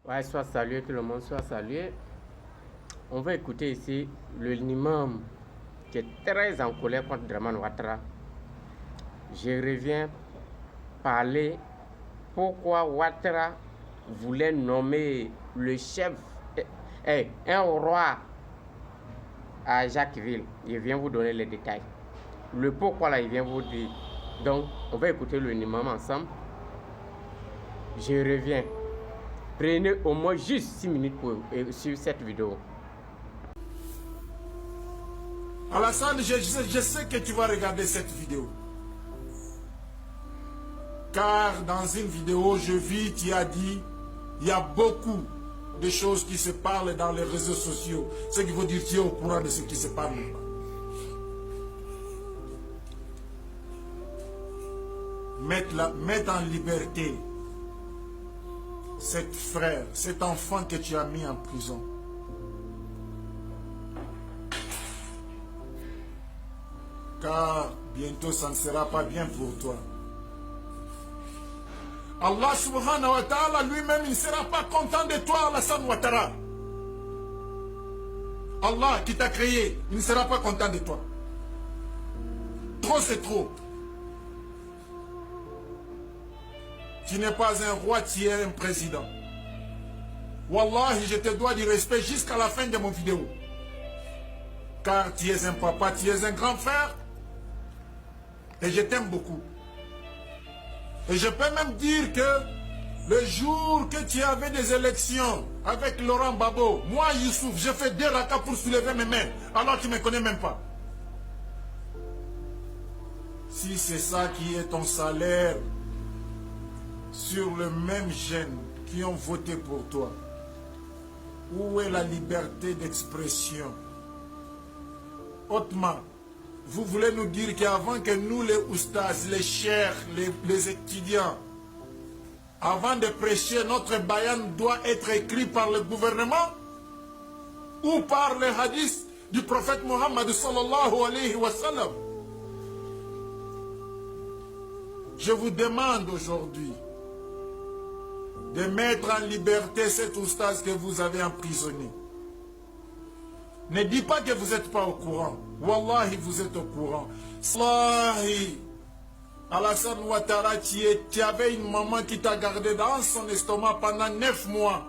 Ouais, soit salué, que le monde soit salué. On va écouter ici le l'imam qui est très en colère contre Draman Ouattara. Je reviens parler pourquoi Ouattara voulait nommer le chef, un roi à Jacquesville. Je viens vous donner les détails. Le pourquoi là, il vient vous dire. Donc, on va écouter le imam ensemble. Je reviens. Prenez au moins juste 6 minutes sur cette vidéo. Alassane, je sais que tu vas regarder cette vidéo. Car dans une vidéo, je vis, tu as dit, il y a beaucoup de choses qui se parlent dans les réseaux sociaux. Ce qui veut dire que tu es au courant de ce qui se parle. Mettre en liberté cet frère, cet enfant que tu as mis en prison. Car bientôt ça ne sera pas bien pour toi. Allah subhanahu wa ta'ala lui-même il ne sera pas content de toi, Alassane Ouattara. Allah qui t'a créé, il ne sera pas content de toi. Trop c'est trop. Tu n'es pas un roi, tu es un président. Wallahi, je te dois du respect jusqu'à la fin de mon vidéo. Car tu es un papa, tu es un grand frère. Et je t'aime beaucoup. Et je peux même dire que le jour que tu avais des élections avec Laurent Gbagbo, moi Youssouf, j'ai fait 2 rakas pour soulever mes mains. Alors tu ne me connais même pas. Si c'est ça qui est ton salaire sur le même gène qui ont voté pour toi, où est la liberté d'expression? Hautement, vous voulez nous dire qu'avant que nous les oustas, les chers, les étudiants, avant de prêcher, notre bayan doit être écrit par le gouvernement ou par les hadiths du prophète Mohammed sallallahu alayhi wa sallam? Je vous demande aujourd'hui de mettre en liberté cet oustaz que vous avez emprisonné. Ne dis pas que vous n'êtes pas au courant. Wallahi, vous êtes au courant. Wallahi, Alassane Ouattara, tu avais une maman qui t'a gardé dans son estomac pendant 9 mois.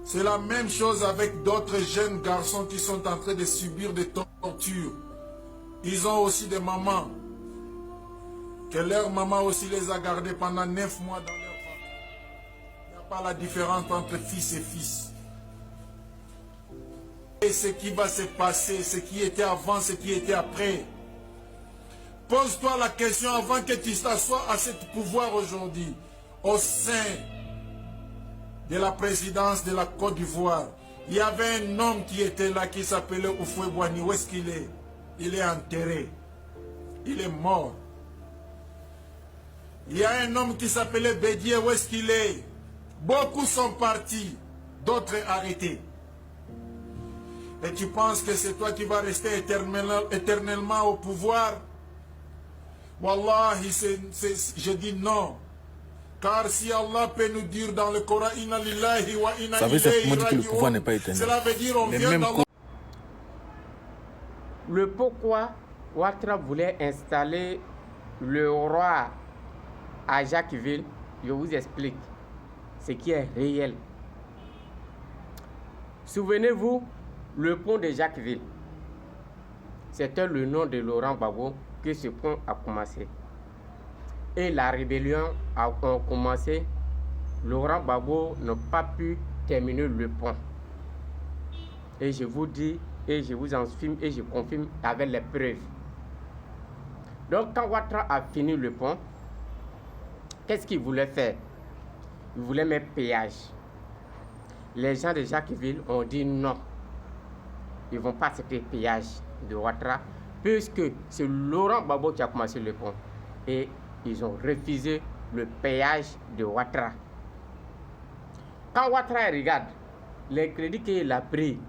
C'est la même chose avec d'autres jeunes garçons qui sont en train de subir des tortures. Ils ont aussi des mamans. Que leur maman aussi les a gardés pendant 9 mois dans leur ventre. Il n'y a pas la différence entre fils et fils. Et ce qui va se passer, ce qui était avant, ce qui était après. Pose-toi la question avant que tu t'assoies à ce pouvoir aujourd'hui. Au sein de la présidence de la Côte d'Ivoire, il y avait un homme qui était là qui s'appelait Houphouët-Boigny. Où est-ce qu'il est? Il est enterré. Il est mort. Il y a un homme qui s'appelait Bédié. Où est-ce qu'il est? Beaucoup sont partis, d'autres arrêtés. Et tu penses que c'est toi qui vas rester éternellement au pouvoir? Wallahi, je dis non. Car si Allah peut nous dire dans le Coran, Inna lillahi wa inna ilayhi raji'un, cela veut dire on vient d'Allah. Le pourquoi Ouattara voulait installer le roi à Jacquesville, je vous explique ce qui est réel. Souvenez-vous, le pont de Jacquesville, c'était le nom de Laurent Gbagbo que ce pont a commencé. Et la rébellion a commencé. Laurent Gbagbo n'a pas pu terminer le pont. Et je vous dis, et je vous en filme, et je confirme avec les preuves. Donc quand Ouattara a fini le pont, qu'est-ce qu'il voulait faire? Il voulait mettre péage. Les gens de Jacquesville ont dit non. Ils ne vont pas accepter le péage de Ouattara, puisque c'est Laurent Gbagbo qui a commencé le pont. Et ils ont refusé le péage de Ouattara. Quand Ouattara regarde les crédits qu'il a pris,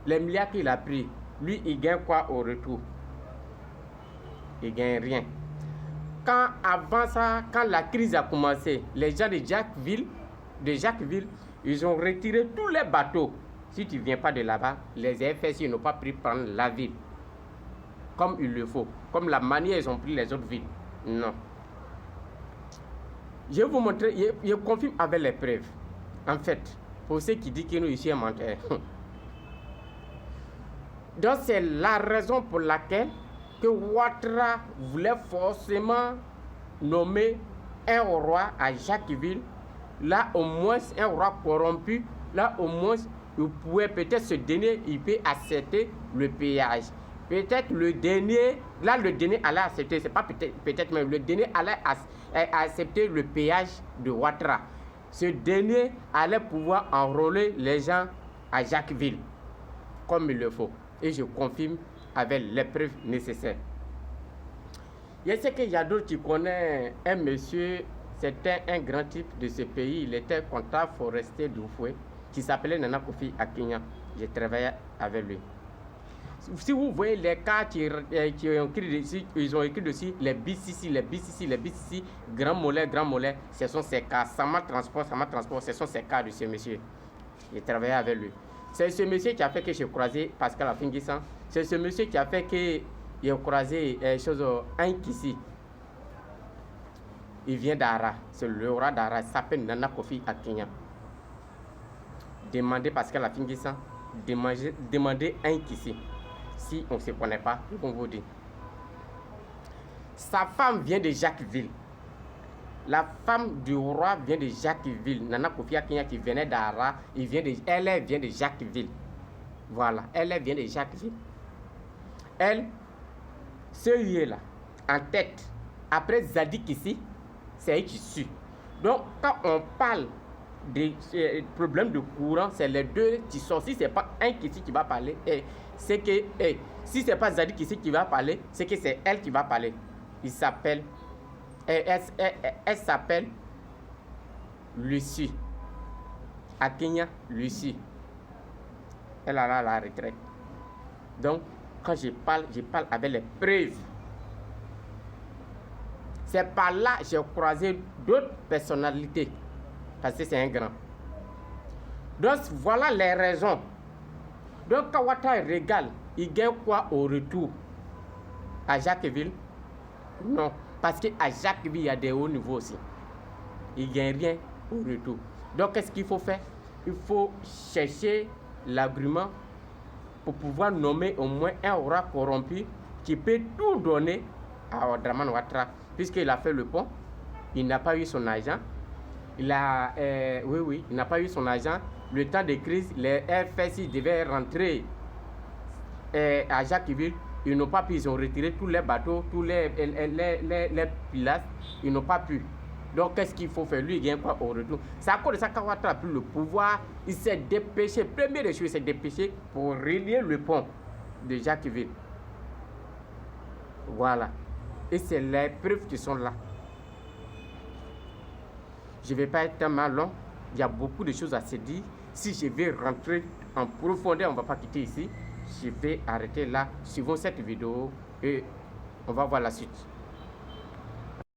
les milliards qu'il a pris, lui, il gagne quoi au retour? Il ne gagne rien. avant ça, quand la crise a commencé, les gens de Jacquesville, ils ont retiré tous les bateaux. Si tu ne viens pas de là-bas, les FSI n'ont pas pris prendre la ville comme il le faut, comme la manière ils ont pris les autres villes. Non. Je vais vous montrer, je confirme avec les preuves. En fait, pour ceux qui disent que nous ici un menteur. Donc c'est la raison pour laquelle que Ouattara voulait forcément nommer un roi à Jacquesville. Là au moins un roi corrompu, là au moins il pouvait peut-être ce dernier, il peut accepter le péage. Peut-être le dernier allait accepter, c'est pas peut-être même, le dernier allait accepter le péage de Ouattara. Ce dernier allait pouvoir enrôler les gens à Jacquesville, comme il le faut. Et je confirme avec les preuves nécessaires. Je sais qu'il y a d'autres qui connaissent un monsieur, c'était un grand type de ce pays, il était comptable forestier d'Oufoué, qui s'appelait Nana Kofi Akinya. J'ai travaillé avec lui. Si vous voyez les cas qui ont écrit dessus, ils ont écrit dessus les BCC, grand mollet, ce sont ces cas. Sama Transport, ce sont ces cas de ce monsieur. J'ai travaillé avec lui. C'est ce monsieur qui a fait que j'ai croisé Pascal Afinguissan. C'est ce monsieur qui a fait que j'ai croisé un Kissi. Il vient d'Ara. C'est le roi d'Ara. Il s'appelle Nana Kofi Akinya. Demandez Pascal Afinguissan. Demandez un Kissi. Si on ne se connaît pas, on vous dit. Sa femme vient de Jacquesville. La femme du roi vient de Jacquesville. Nana Kofi Akinya qui venait d'Ara, elle vient de Jacquesville. Voilà, elle vient de Jacquesville. Elle, ce lieu-là, en tête, après Zadik ici, c'est elle qui suit. Donc, quand on parle des problèmes de courant, c'est les deux qui sont. Si ce n'est pas un ici qui va parler, c'est que, si ce n'est pas Zadik ici qui va parler, c'est que c'est elle qui va parler. Il s'appelle. Elle s'appelle Lucie. Akinya Lucie. Elle a la retraite. Donc, quand je parle avec les preuves. C'est par là que j'ai croisé d'autres personnalités. Parce que c'est un grand. Donc, voilà les raisons. Donc, quand Ouattara régale, il gagne quoi au retour? À Jacquesville? Non. Parce qu'à Jacquesville, il y a des hauts niveaux aussi. Il ne gagne rien au retour. Donc, qu'est-ce qu'il faut faire? Il faut chercher l'agrément pour pouvoir nommer au moins un roi corrompu qui peut tout donner à Dramane Ouattara. Puisqu'il a fait le pont, il n'a pas eu son argent. Il n'a pas eu son argent. Le temps de crise, les FSI devaient rentrer à Jacquesville. Ils n'ont pas pu, ils ont retiré tous les bateaux, tous les pilastres, ils n'ont pas pu. Donc, qu'est-ce qu'il faut faire? Lui, il gagne quoi au retour? C'est à cause de ça qu'Ouattara a pris le pouvoir. Il s'est dépêché, première chose, il s'est dépêché pour relier le pont de Jacquesville. Voilà. Et c'est les preuves qui sont là. Je ne vais pas être tellement long. Il y a beaucoup de choses à se dire. Si je vais rentrer en profondeur, on ne va pas quitter ici. Je vais arrêter là. Suivons cette vidéo et on va voir la suite.